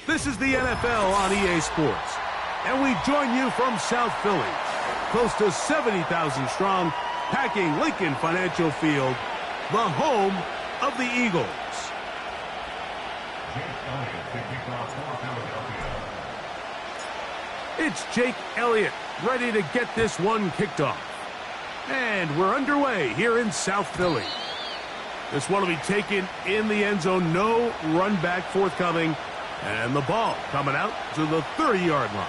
This is the NFL on EA Sports, and we join you from South Philly, close to 70,000 strong, packing Lincoln Financial Field, the home of the Eagles. It's Jake Elliott ready to get this one kicked off. And we're underway here in South Philly. This one will be taken in the end zone, no run back forthcoming, and the ball coming out to the 30-yard line.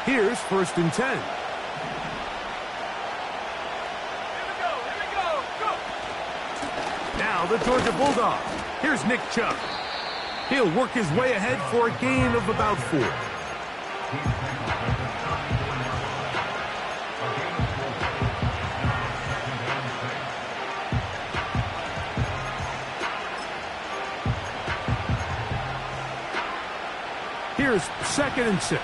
Here's 1st and 10. Now the Georgia Bulldog. Here's Nick Chubb. He'll work his way ahead for a gain of about 4. Here's 2nd and 6.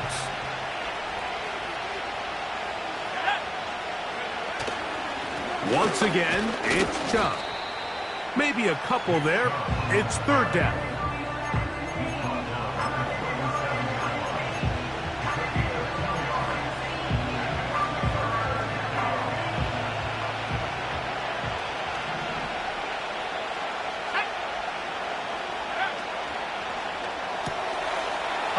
Once again, it's Chubb. Maybe a couple there. It's 3rd down.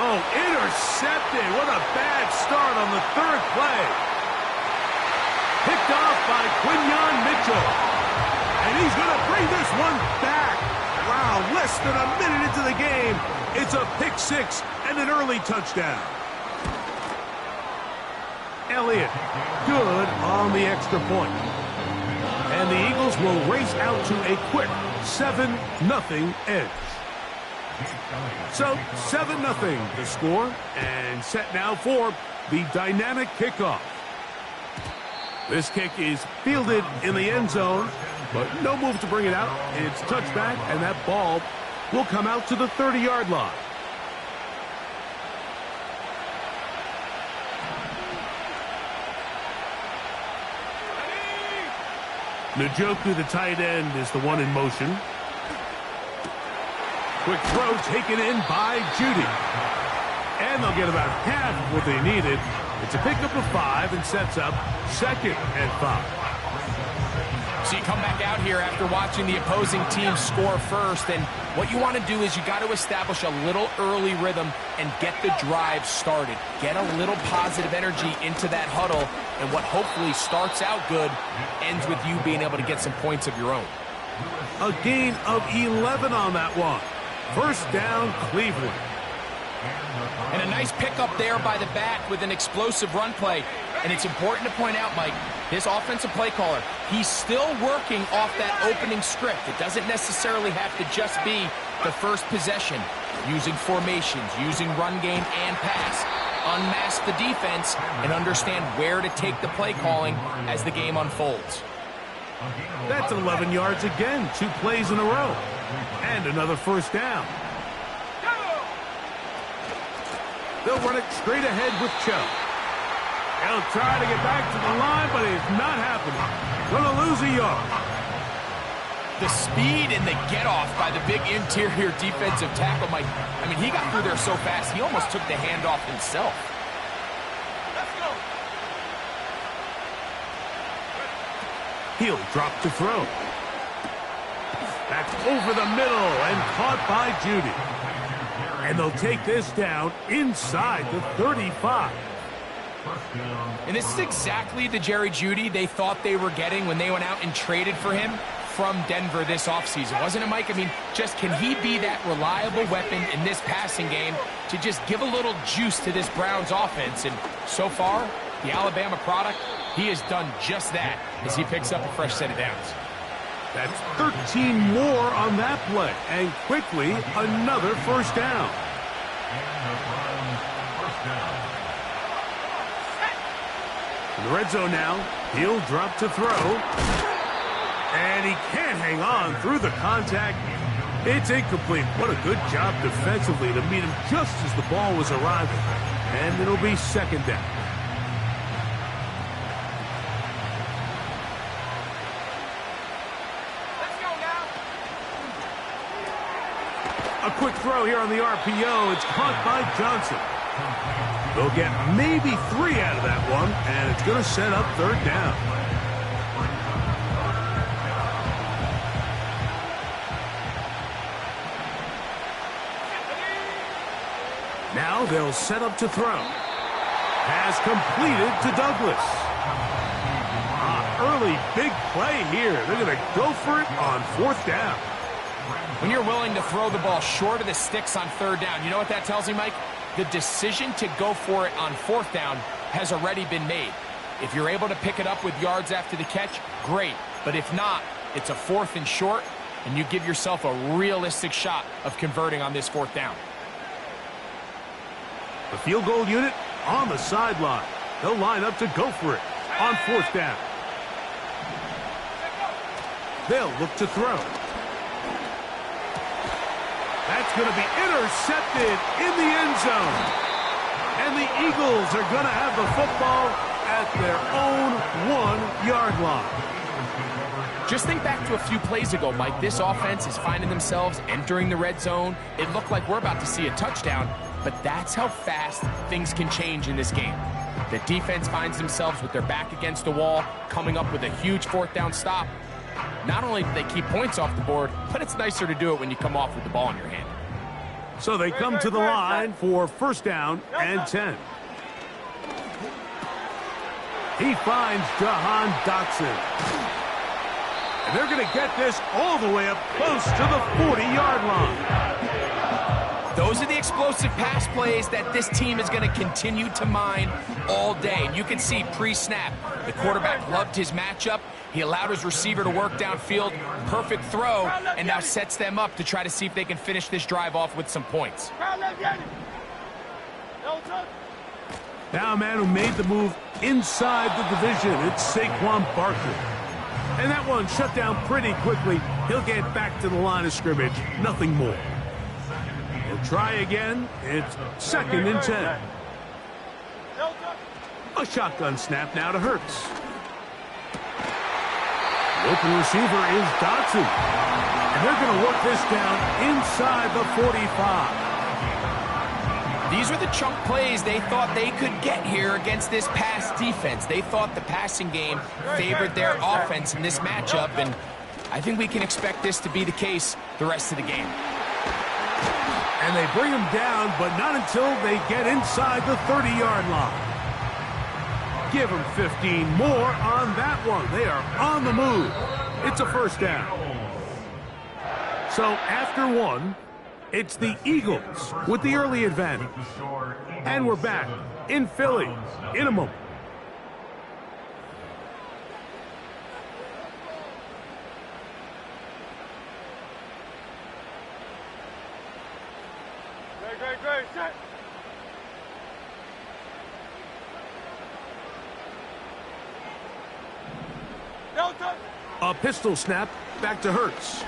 Oh, intercepted. What a bad start on the 3rd play. Picked off by Quinyon Mitchell. And he's going to bring this one back. Wow, less than a minute into the game. It's a pick 6 and an early touchdown. Elliott, good on the extra point. And the Eagles will race out to a quick 7-0 edge. So, 7-0 the score, and set now for the dynamic kickoff. This kick is fielded in the end zone, but no move to bring it out. It's touchback, and that ball will come out to the 30-yard line. Njoku, the tight end, is the one in motion. Quick throw taken in by Judy. And they'll get about half of what they needed. It's a pickup of 5 and sets up 2nd and 5. So you come back out here after watching the opposing team score first, and what you want to do is you got to establish a little early rhythm and get the drive started. Get a little positive energy into that huddle, and what hopefully starts out good ends with you being able to get some points of your own. A gain of 11 on that one. 1st down, Cleveland. And a nice pickup there by the back with an explosive run play. And it's important to point out, Mike, this offensive play caller, he's still working off that opening script. It doesn't necessarily have to just be the first possession. Using formations, using run game and pass. Unmask the defense and understand where to take the play calling as the game unfolds. That's 11 yards again, 2 plays in a row. And another 1st down. They'll run it straight ahead with Chubb. He'll try to get back to the line, but it's not happening. Going to lose a yard. The speed and the get-off by the big interior defensive tackle, Mike. I mean, he got through there so fast, he almost took the handoff himself. Let's go. He'll drop to throw. Back over the middle and caught by Judy. And they'll take this down inside the 35. And this is exactly the Jerry Jeudy they thought they were getting when they went out and traded for him from Denver this offseason. Wasn't it, Mike? I mean, just can he be that reliable weapon in this passing game to just give a little juice to this Browns offense? And so far, the Alabama product, he has done just that as he picks up a fresh set of downs. That's 13 more on that play. And quickly, another 1st down. In the red zone now, he'll drop to throw. And he can't hang on through the contact. It's incomplete. What a good job defensively to meet him just as the ball was arriving. And it'll be 2nd down. A quick throw here on the RPO. It's caught by Johnson. They'll get maybe 3 out of that one, and it's going to set up third down. Now they'll set up to throw. Pass completed to Douglas. Early big play here. They're going to go for it on fourth down. When you're willing to throw the ball short of the sticks on third down, you know what that tells me, Mike? The decision to go for it on fourth down has already been made. If you're able to pick it up with yards after the catch, great. But if not, it's a 4th and short, and you give yourself a realistic shot of converting on this fourth down. The field goal unit on the sideline. They'll line up to go for it on fourth down. They'll look to throw. That's going to be intercepted in the end zone. And the Eagles are going to have the football at their own 1-yard line. Just think back to a few plays ago, Mike. This offense is finding themselves entering the red zone. It looked like we're about to see a touchdown, but that's how fast things can change in this game. The defense finds themselves with their back against the wall, coming up with a huge fourth down stop. Not only do they keep points off the board, but it's nicer to do it when you come off with the ball in your hand. So they come to the line for first down and 10. He finds Jahan Dotson. And they're going to get this all the way up close to the 40-yard line. Those are the explosive pass plays that this team is going to continue to mine all day. And you can see pre-snap, the quarterback loved his matchup. He allowed his receiver to work downfield, perfect throw, and now sets them up to try to see if they can finish this drive off with some points. Now a man who made the move inside the division, it's Saquon Barkley. And that one shut down pretty quickly. He'll get back to the line of scrimmage, nothing more. He'll try again. It's 2nd and 10. A shotgun snap now to Hurts. The open receiver is Dotson. And they're going to work this down inside the 45. These are the chunk plays they thought they could get here against this pass defense. They thought the passing game favored their offense in this matchup, and I think we can expect this to be the case the rest of the game. And they bring him down, but not until they get inside the 30-yard line. Give them 15 more on that one. They are on the move. It's a first down. So after one, it's the Eagles with the early advantage. And we're back in Philly in a moment. Great. Set. A pistol snap back to Hurts.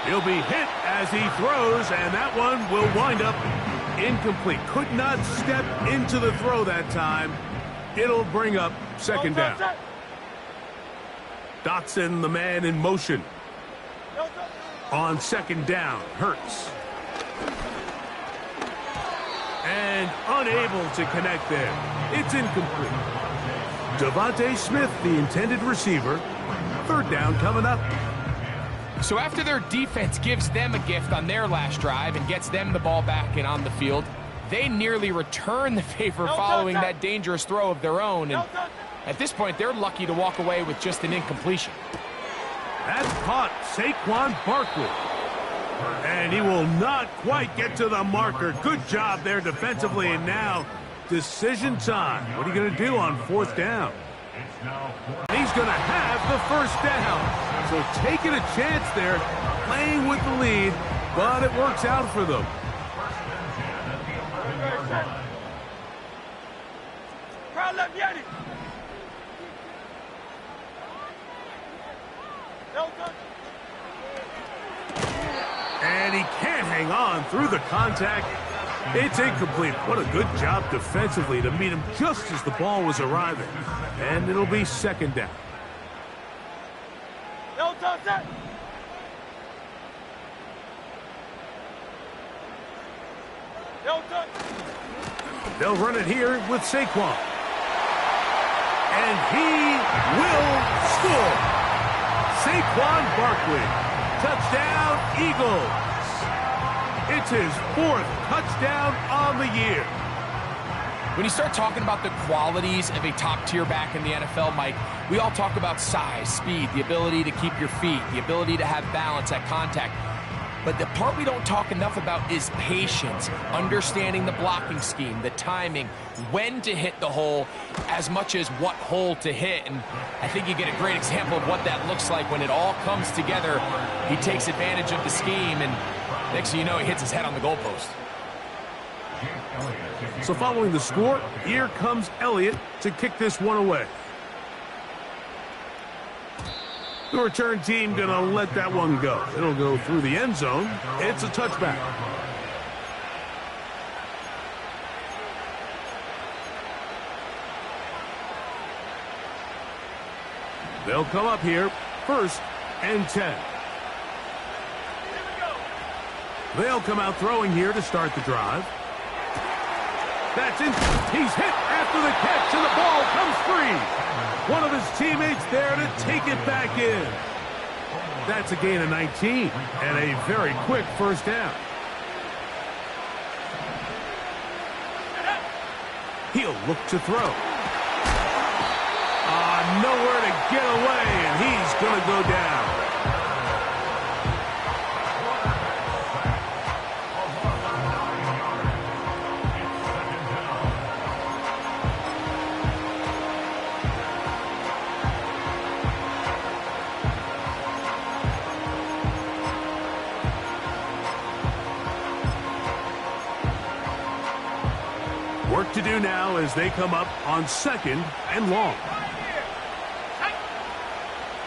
He'll be hit as he throws, and that one will wind up incomplete. Could not step into the throw that time. It'll bring up second down. Dotson, the man in motion. On second down, Hurts. And unable to connect there. It's incomplete. Devontae Smith, the intended receiver. Third down coming up. So after their defense gives them a gift on their last drive and gets them the ball back and on the field, they nearly return the favor following that dangerous throw of their own. And at this point, they're lucky to walk away with just an incompletion. That's caught Saquon Barkley. And he will not quite get to the marker. Good job there defensively. And now, decision time. What are you going to do on fourth down? And he's going to have the first down. So taking a chance there, playing with the lead, but it works out for them. And he can't hang on through the contact. It's incomplete. What a good job defensively to meet him just as the ball was arriving. And it'll be second down. They'll run it here with Saquon. And he will score. Saquon Barkley. Touchdown, Eagles. It's his 4th touchdown on the year. When you start talking about the qualities of a top-tier back in the NFL, Mike, we all talk about size, speed, the ability to keep your feet, the ability to have balance at contact. But the part we don't talk enough about is patience, understanding the blocking scheme, the timing, when to hit the hole, as much as what hole to hit. And I think you get a great example of what that looks like when it all comes together. He takes advantage of the scheme, and next thing you know, he hits his head on the goalpost. So following the score, here comes Elliott to kick this one away. The return team going to let that one go. It'll go through the end zone. It's a touchback. They'll come up here, 1st and 10. They'll come out throwing here to start the drive. That's in. He's hit after the catch, and the ball comes free. One of his teammates there to take it back in. That's a gain of 19 and a very quick first down. He'll look to throw. Nowhere to get away, and he's going to go down. Work to do now as they come up on 2nd and long.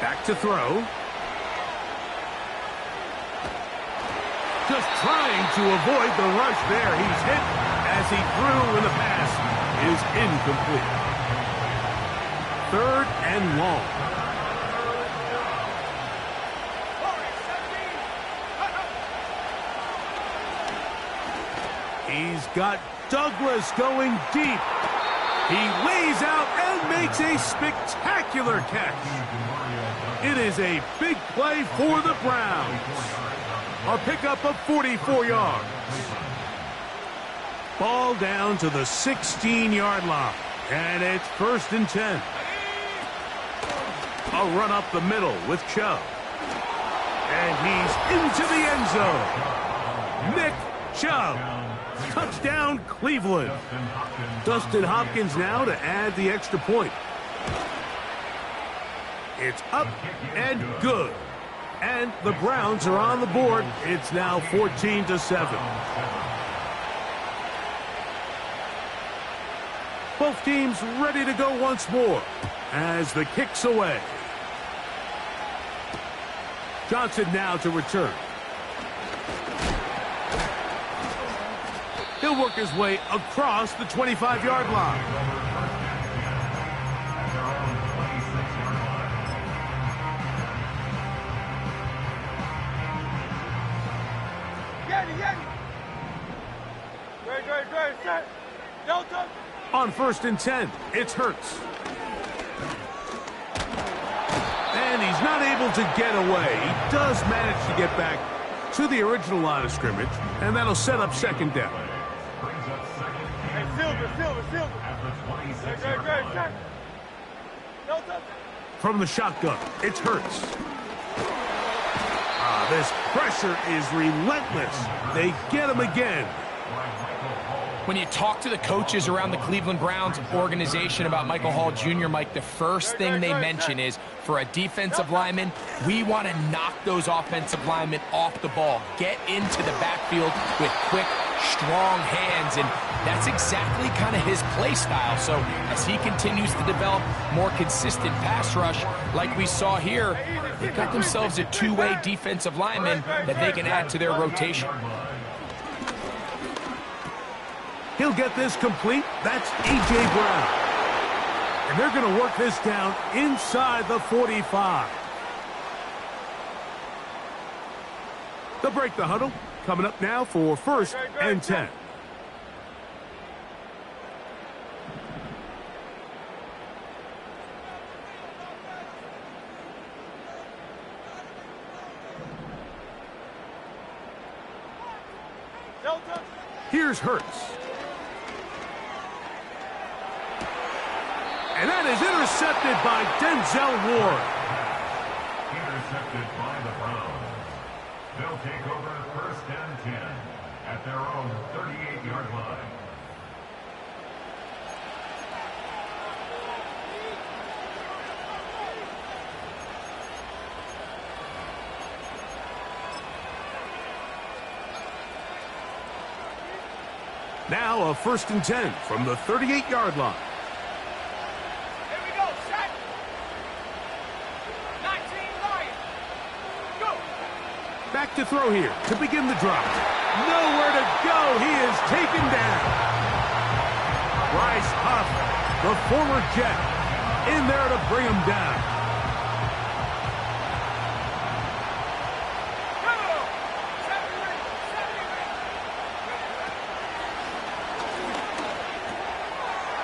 Back to throw. Just trying to avoid the rush there. He's hit as he threw, and the pass is incomplete. 3rd and long. He's got Douglas going deep. He lays out and makes a spectacular catch. It is a big play for the Browns. A pickup of 44 yards. Ball down to the 16-yard line. And it's 1st and 10. A run up the middle with Chubb. And he's into the end zone. Nick Chubb. Touchdown, Cleveland. Dustin Hopkins now to add the extra point. It's up and good. And the Browns are on the board. It's now 14-7. Both teams ready to go once more as the kick's away. Johnson now to return. He'll work his way across the 25-yard line. On 1st and 10, it's Hurts. And he's not able to get away. He does manage to get back to the original line of scrimmage, and that'll set up 2nd down. From the shotgun, it's Hurts. This pressure is relentless. They get him again. When you talk to the coaches around the Cleveland Browns organization about Michael Hall Jr., Mike, the first thing they mention is, for a defensive lineman, we want to knock those offensive linemen off the ball. Get into the backfield with quick, strong hands, and that's exactly kind of his play style. So as he continues to develop more consistent pass rush like we saw here, they've got themselves a two-way defensive lineman that they can add to their rotation. He'll get this complete. That's A.J. Brown. And they're going to work this down inside the 45. They'll break the huddle. Coming up now for 1st and 10. Here's Hurts. And that is intercepted by Denzel Ward. Intercepted by the Browns. They'll take over 1st and 10 at their own 38-yard line. Now a 1st and 10 from the 38-yard line. Here we go, set. 19 Lions. Go. Back to throw here to begin the drive. Nowhere to go. He is taken down. Bryce Huff, the former Jet, in there to bring him down.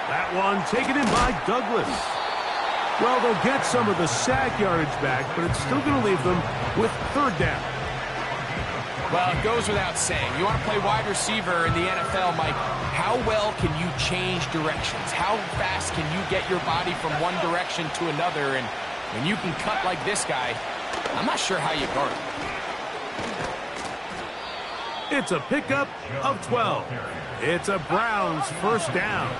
That one taken in by Douglas. Well, they'll get some of the sack yardage back, but it's still going to leave them with 3rd down. Well, it goes without saying. You want to play wide receiver in the NFL, Mike. How well can you change directions? How fast can you get your body from one direction to another? And when you can cut like this guy, I'm not sure how you guard him. It's a pickup of 12. It's a Browns 1st down.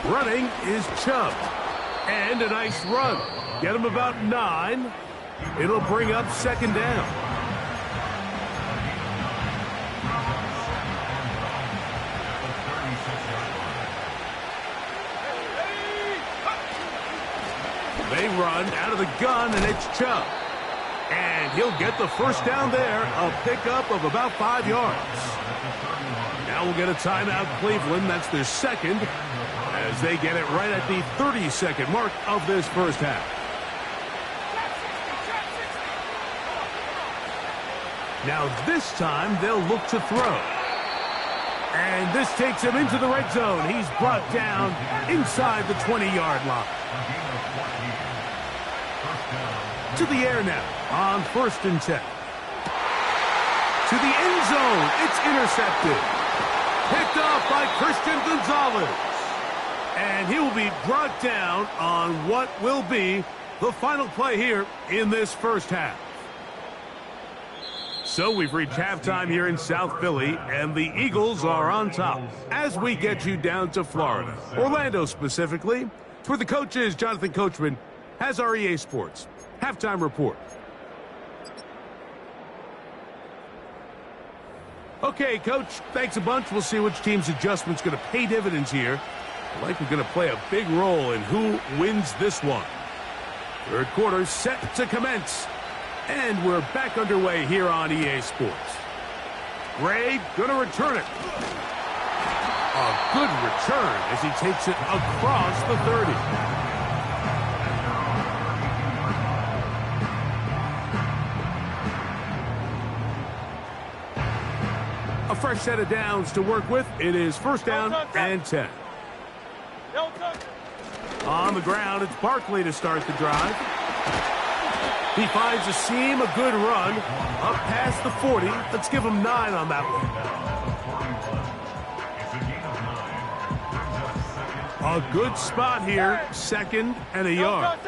Running is Chubb. And a nice run. Get him about 9. It'll bring up 2nd down. They run out of the gun, and it's Chubb. And he'll get the 1st down there, a pickup of about 5 yards. Now we'll get a timeout, Cleveland. That's their 2nd, as they get it right at the 30-second mark of this 1st half. Now this time they'll look to throw. And this takes him into the red zone. He's brought down inside the 20-yard line. To the air now on 1st and 10. To the end zone. It's intercepted. Picked off by Christian Gonzalez. And he will be brought down on what will be the final play here in this 1st half. So we've reached halftime here in South Philly, and the Eagles are on top as we get you down to Florida, Orlando specifically. For the coaches, Jonathan Coachman has our EA Sports halftime report. Okay, Coach, thanks a bunch. We'll see which team's adjustment's going to pay dividends here. Likely going to play a big role in who wins this one. 3rd quarter set to commence. And we're back underway here on EA Sports. Gray going to return it. A good return as he takes it across the 30. A fresh set of downs to work with. It is 1st down and 10. On the ground, it's Barkley to start the drive. He finds a seam, a good run, up past the 40. Let's give him 9 on that one. A good spot here, 2nd and a yard.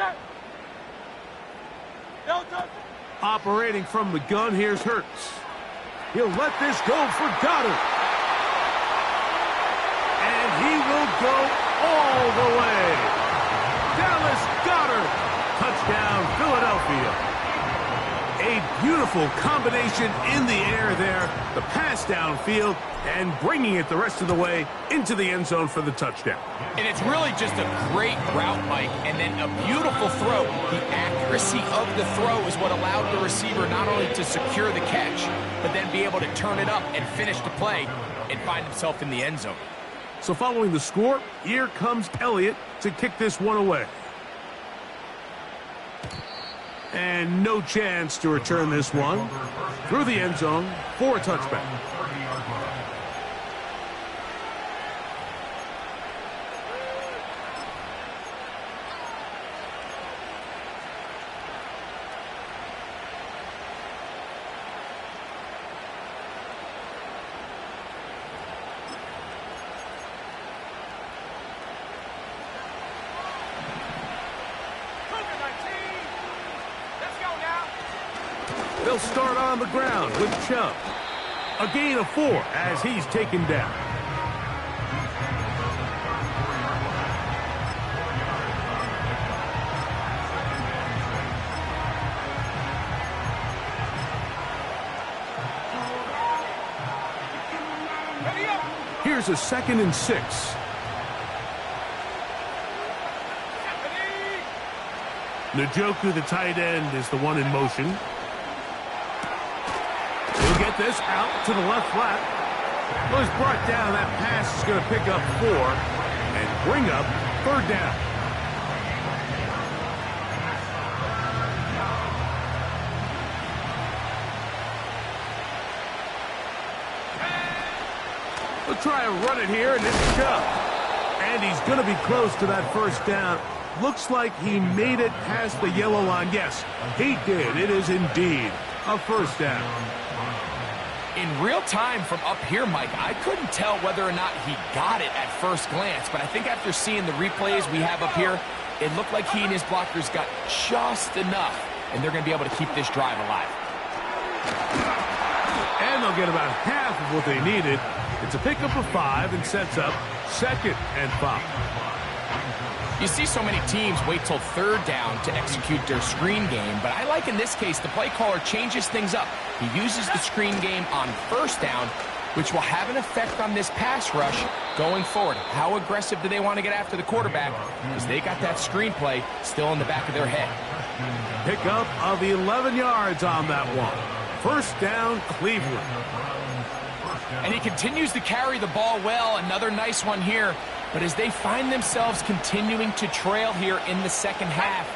Operating from the gun, here's Hurts. He'll let this go for Goddard. And he will go all the way. Dallas Goedert. Touchdown, Philadelphia. A beautiful combination in the air there. The pass downfield and bringing it the rest of the way into the end zone for the touchdown. And it's really just a great route, Mike, and then a beautiful throw. The accuracy of the throw is what allowed the receiver not only to secure the catch, but then be able to turn it up and finish the play and find himself in the end zone. So following the score, here comes Elliott to kick this one away. And no chance to return this one through the end zone for a touchback. They'll start on the ground with Chubb. A gain of 4 as he's taken down. Here's a 2nd and 6. Njoku, the tight end, is the one in motion. He'll get this out to the left flat. Well, he's brought down. That pass is going to pick up 4 and bring up 3rd down. We'll try and run it here, and it's Chubb. And he's going to be close to that 1st down. Looks like he made it past the yellow line. Yes, he did. It is indeed a 1st down. In real time from up here, Mike, I couldn't tell whether or not he got it at first glance, but I think after seeing the replays we have up here, it looked like he and his blockers got just enough, and they're going to be able to keep this drive alive. And they'll get about half of what they needed. It's a pickup of 5 and sets up 2nd and 5. You see so many teams wait till 3rd down to execute their screen game, but I like in this case the play caller changes things up. He uses the screen game on 1st down, which will have an effect on this pass rush going forward. How aggressive do they want to get after the quarterback? Because they got that screen play still in the back of their head. Pickup of 11 yards on that one. 1st down, Cleveland. And he continues to carry the ball well. Another nice one here. But as they find themselves continuing to trail here in the 2nd half,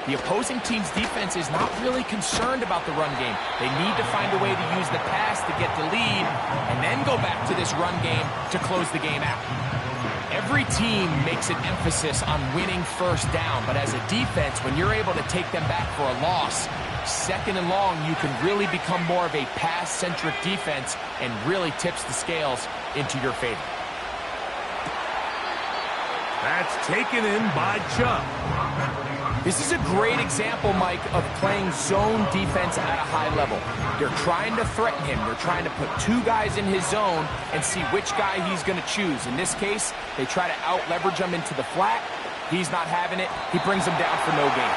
the opposing team's defense is not really concerned about the run game. They need to find a way to use the pass to get the lead and then go back to this run game to close the game out. Every team makes an emphasis on winning 1st down, but as a defense, when you're able to take them back for a loss, 2nd and long, you can really become more of a pass-centric defense and really tips the scales into your favor. That's taken in by Chubb. This is a great example, Mike, of playing zone defense at a high level. They're trying to threaten him. They're trying to put 2 guys in his zone and see which guy he's going to choose. In this case, they try to out-leverage him into the flat. He's not having it. He brings him down for no gain.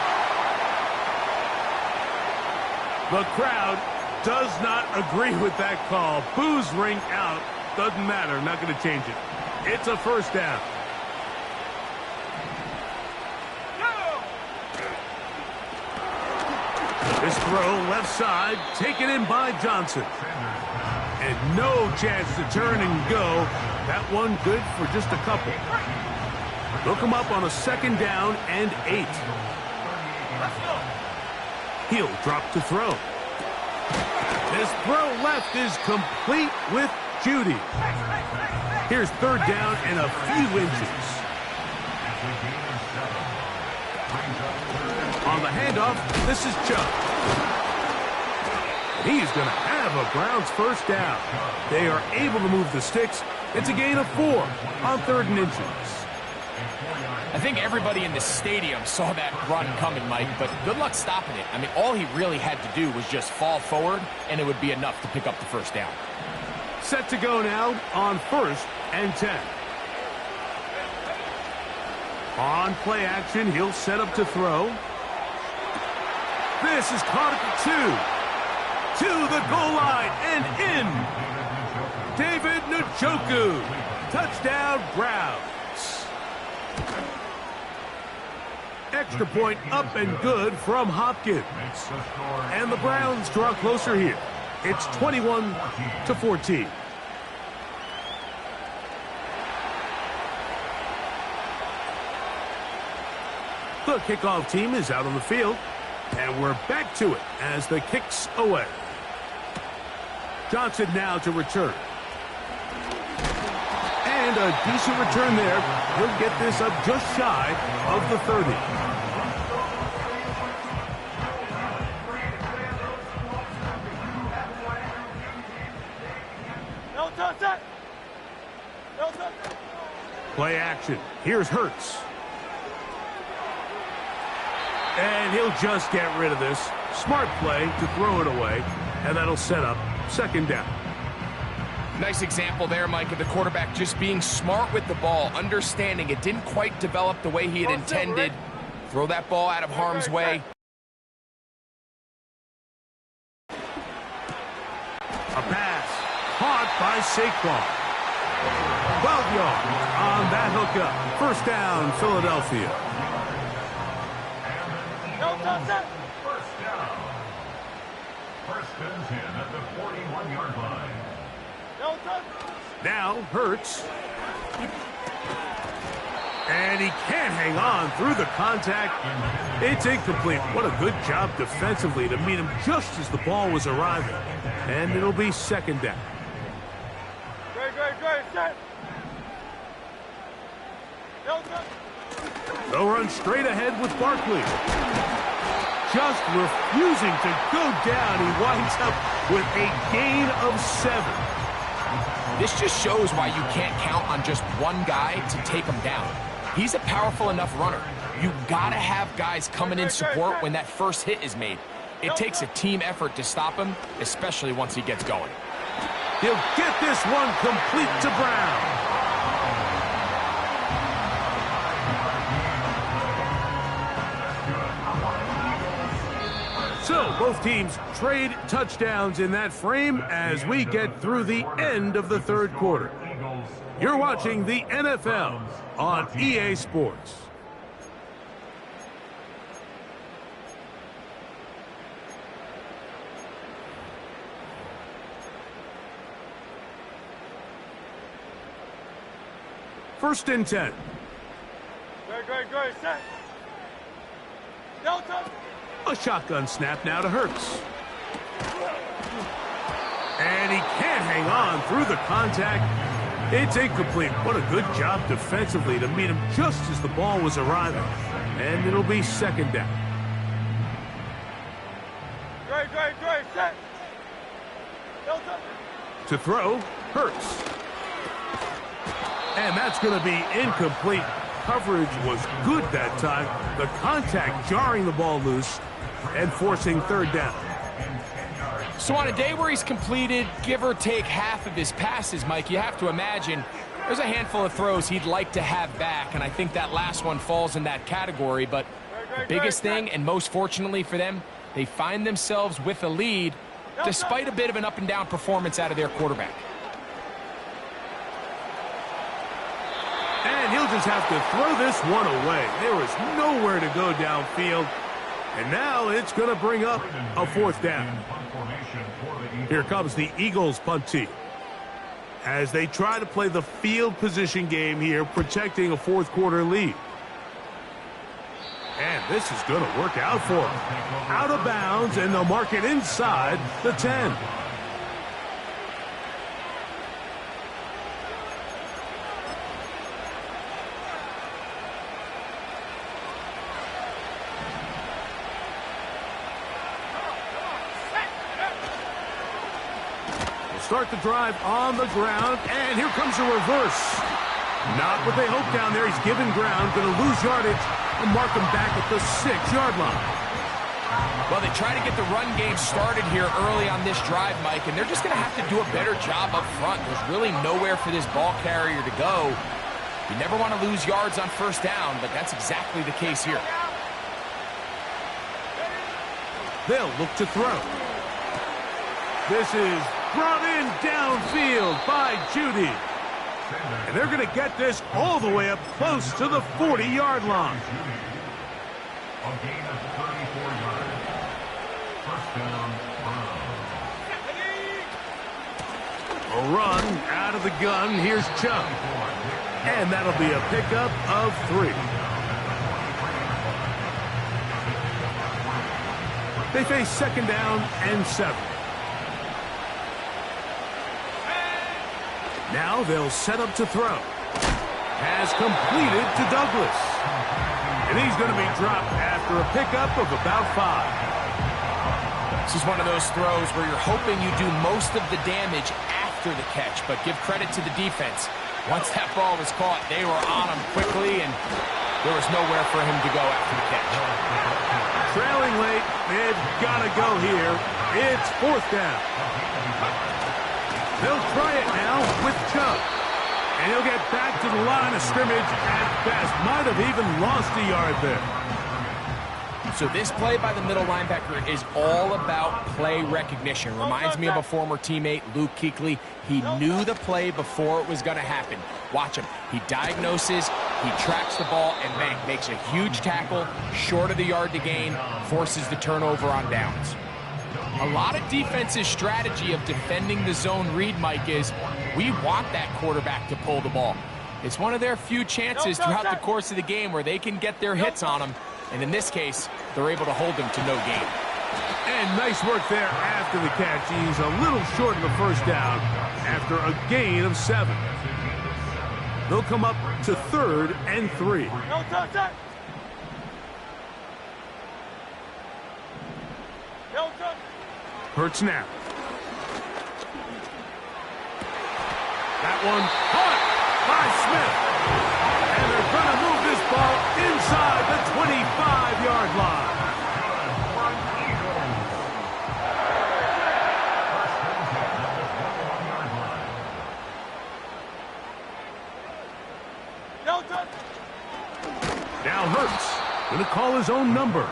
The crowd does not agree with that call. Boos ring out. Doesn't matter. Not going to change it. It's a 1st down. This throw left side, taken in by Johnson. And no chance to turn and go. That one good for just a couple. Look him up on a 2nd down and 8. He'll drop to throw. His throw left is complete with Judy. Here's 3rd down and a few inches. On the handoff, this is Chubb. He's going to have a Browns 1st down. They are able to move the sticks. It's a gain of 4 on 3rd and inches. I think everybody in the stadium saw that run coming, Mike, but good luck stopping it. I mean, all he really had to do was just fall forward, and it would be enough to pick up the 1st down. Set to go now on 1st and 10. On play action, he'll set up to throw. This is caught at the 2. To the goal line and in. David Njoku. Touchdown, Browns. Extra point up and good from Hopkins. And the Browns draw closer here. It's 21-14. The kickoff team is out on the field. And we're back to it as the kick's away. Johnson now to return. And a decent return there. He'll get this up just shy of the 30. Play action. Here's Hurts. And he'll just get rid of this. Smart play to throw it away, and that'll set up second down. Nice example there, Mike, of the quarterback just being smart with the ball, understanding it didn't quite develop the way he had intended. Throw that ball out of harm's way. A pass caught by Saquon. 12 yards on that hookup. First down, Philadelphia. First down. First and 10 at the 41-yard line. Now Hurts. And he can't hang on through the contact. It's incomplete. What a good job defensively to meet him just as the ball was arriving. And it'll be second down. Great, set. They'll run straight ahead with Barkley. Just refusing to go down. He winds up with a gain of 7. This just shows why you can't count on just one guy to take him down. He's a powerful enough runner. You gotta have guys coming in support when that first hit is made. It takes a team effort to stop him, especially once he gets going. He'll get this one complete to Brown. So both teams trade touchdowns in that frame as we get through the end of the third quarter. You're watching the NFL on EA Sports. First and 10. Great, set. Delta. A shotgun snap now to Hurts. And he can't hang on through the contact. It's incomplete. What a good job defensively to meet him just as the ball was arriving. And it'll be second down. Great, set. Delta. To throw, Hurts. And that's going to be incomplete. Coverage was good that time. The contact jarring the ball loose and forcing third down. So on a day where he's completed, give or take half of his passes, Mike, you have to imagine there's a handful of throws he'd like to have back, and I think that last one falls in that category. But the biggest thing, and most fortunately for them, they find themselves with a lead despite a bit of an up-and-down performance out of their quarterback. And he'll just have to throw this one away. There is nowhere to go downfield. And now it's going to bring up a fourth down. Here comes the Eagles punt team as they try to play the field position game here, protecting a fourth quarter lead. And this is going to work out for them. Out of bounds, and they'll mark it inside the 10. Start the drive on the ground, and here comes a reverse. Not what they hoped down there. He's given ground, going to lose yardage, and mark him back at the 6-yard line. Well, they try to get the run game started here early on this drive, Mike, and they're just going to have to do a better job up front. There's really nowhere for this ball carrier to go. You never want to lose yards on first down, but that's exactly the case here. They'll look to throw. This is brought in downfield by Judy. And they're going to get this all the way up close to the 40-yard line. A gain of 34 yards. First down, Brown. A run out of the gun. Here's Chubb. And that'll be a pickup of 3. They face second down and 7. Now they'll set up to throw. Has completed to Douglas. And he's going to be dropped after a pickup of about 5. This is one of those throws where you're hoping you do most of the damage after the catch, but give credit to the defense. Once that ball was caught, they were on him quickly, and There was nowhere for him to go after the catch. Trailing late, they've got to go here. It's fourth down. They'll try it now with Chubb. And he'll get back to the line of scrimmage at best. Might have even lost a yard there. So this play by the middle linebacker is all about play recognition. Reminds me of a former teammate, Luke Kuechly. He knew the play before it was going to happen. Watch him. He diagnoses, he tracks the ball, and bang, makes a huge tackle, short of the yard to gain, forces the turnover on downs. A lot of defense's strategy of defending the zone read, Mike, is we want that quarterback to pull the ball. It's one of their few chances throughout the course of the game where they can get their hits on him. And in this case, they're able to hold him to no gain. And nice work there after the catch. He's a little short of the first down after a gain of 7. They'll come up to 3rd and 3. No touch. No touch. Hurts now. That one caught by Smith. And they're going to move this ball inside the 25-yard line. No touch. Now Hurts going to call his own number.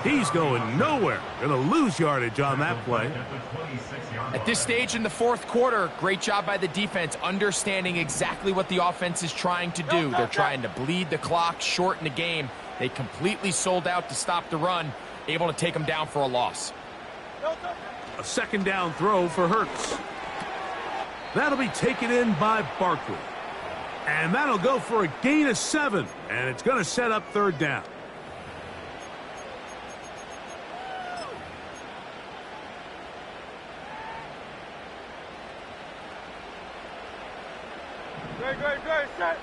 He's going nowhere. Going to lose yardage on that play. At this stage in the fourth quarter, great job by the defense, understanding exactly what the offense is trying to do. They're trying to bleed the clock, shorten the game. They completely sold out to stop the run, able to take them down for a loss. A second down throw for Hurts. That'll be taken in by Barkley. And that'll go for a gain of 7. And it's going to set up 3rd down. Great, set.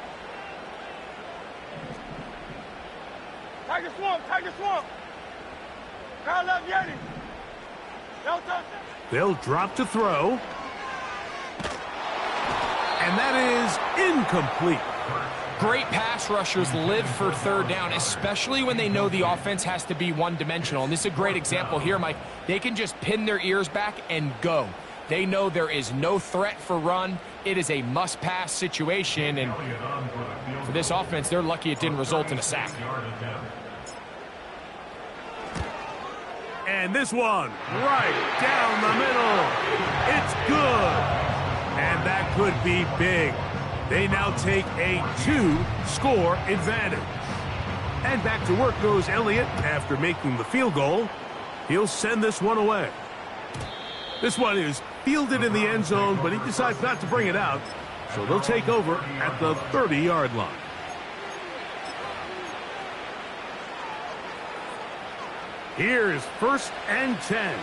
Tiger swamp. Kyle left Yeti. No touch. They'll drop to throw. And that is incomplete. Great pass rushers live for 3rd down, especially when they know the offense has to be one-dimensional. And this is a great example here, Mike. They can just pin their ears back and go. They know there is no threat for run. It is a must-pass situation, and for this offense, they're lucky it didn't result in a sack. And this one, right down the middle. It's good. And that could be big. They now take a 2-score advantage. And back to work goes Elliott after making the field goal. He'll send this one away. This one is fielded in the end zone, but he decides not to bring it out. So they'll take over at the 30-yard line. Here is 1st and 10.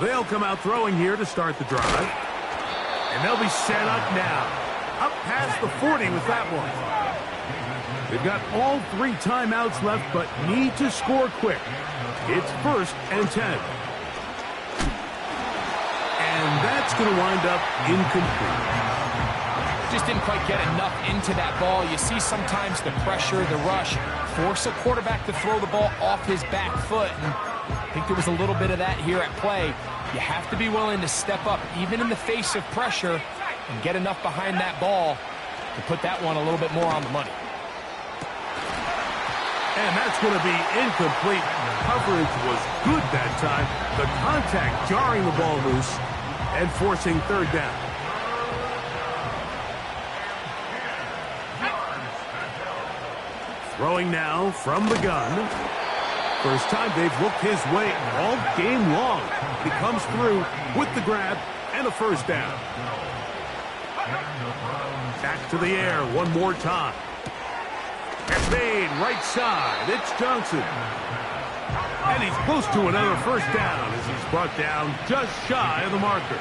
They'll come out throwing here to start the drive. And they'll be set up now. Up past the 40 with that one. They've got all 3 timeouts left, but need to score quick. It's 1st and 10. And that's going to wind up incomplete. Just didn't quite get enough into that ball. You see sometimes the pressure, the rush, force a quarterback to throw the ball off his back foot. And I think there was a little bit of that here at play. You have to be willing to step up, even in the face of pressure, and get enough behind that ball to put that one a little bit more on the money. And that's going to be incomplete. Coverage was good that time. The contact jarring the ball loose and forcing 3rd down. Throwing now from the gun. First time they've looked his way all game long. He comes through with the grab and a 1st down. Back to the air one more time. It's made right side. It's Johnson. And he's close to another 1st down as he's brought down just shy of the marker.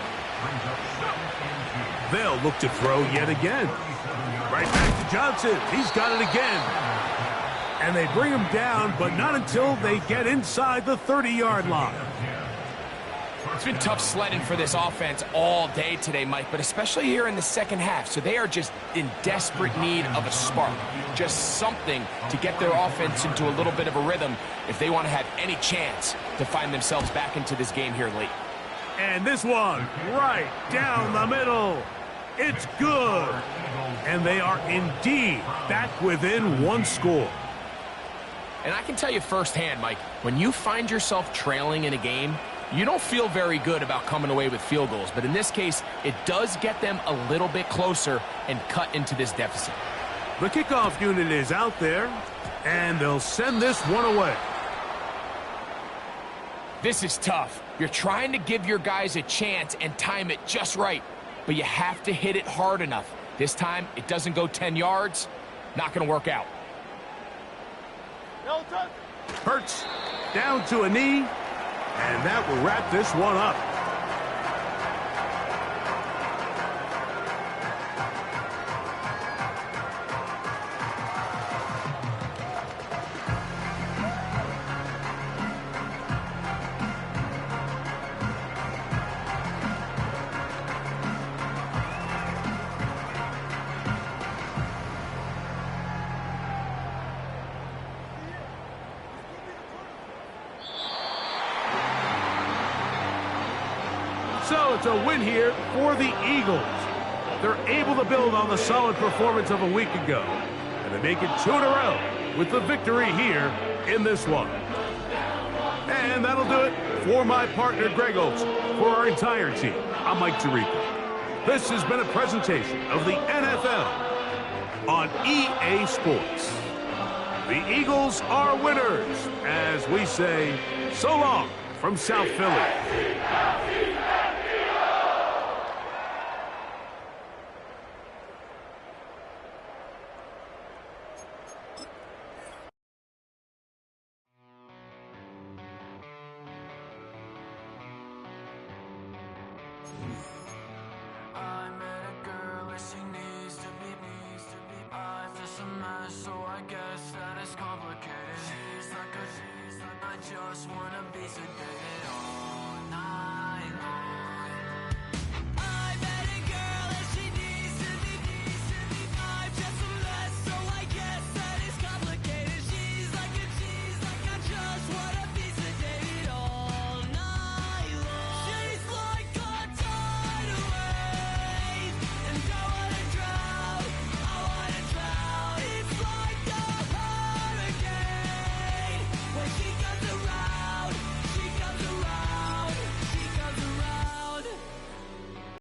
They'll look to throw yet again. Right back to Johnson. He's got it again. And they bring him down, but not until they get inside the 30-yard line. It's been tough sledding for this offense all day today, Mike, but especially here in the second half. So they are just in desperate need of a spark, just something to get their offense into a little bit of a rhythm if they want to have any chance to find themselves back into this game here late. And this one, right down the middle. It's good. And they are indeed back within one score. And I can tell you firsthand, Mike, when you find yourself trailing in a game, you don't feel very good about coming away with field goals. But in this case, it does get them a little bit closer and cut into this deficit. The kickoff unit is out there, and they'll send this one away. This is tough. You're trying to give your guys a chance and time it just right, but you have to hit it hard enough. This time, it doesn't go 10 yards. Not going to work out. No touch. Hurts down to a knee, and that will wrap this one up. So it's a win here for the Eagles. They're able to build on the solid performance of a week ago, and they make it 2 in a row with the victory here in this one. And that'll do it for my partner, Greg Olson. For our entire team, I'm Mike Tirico. This has been a presentation of the NFL on EA Sports. The Eagles are winners, as we say, so long from South Philly. So I guess that it's complicated. She's like I just wanna be sedated.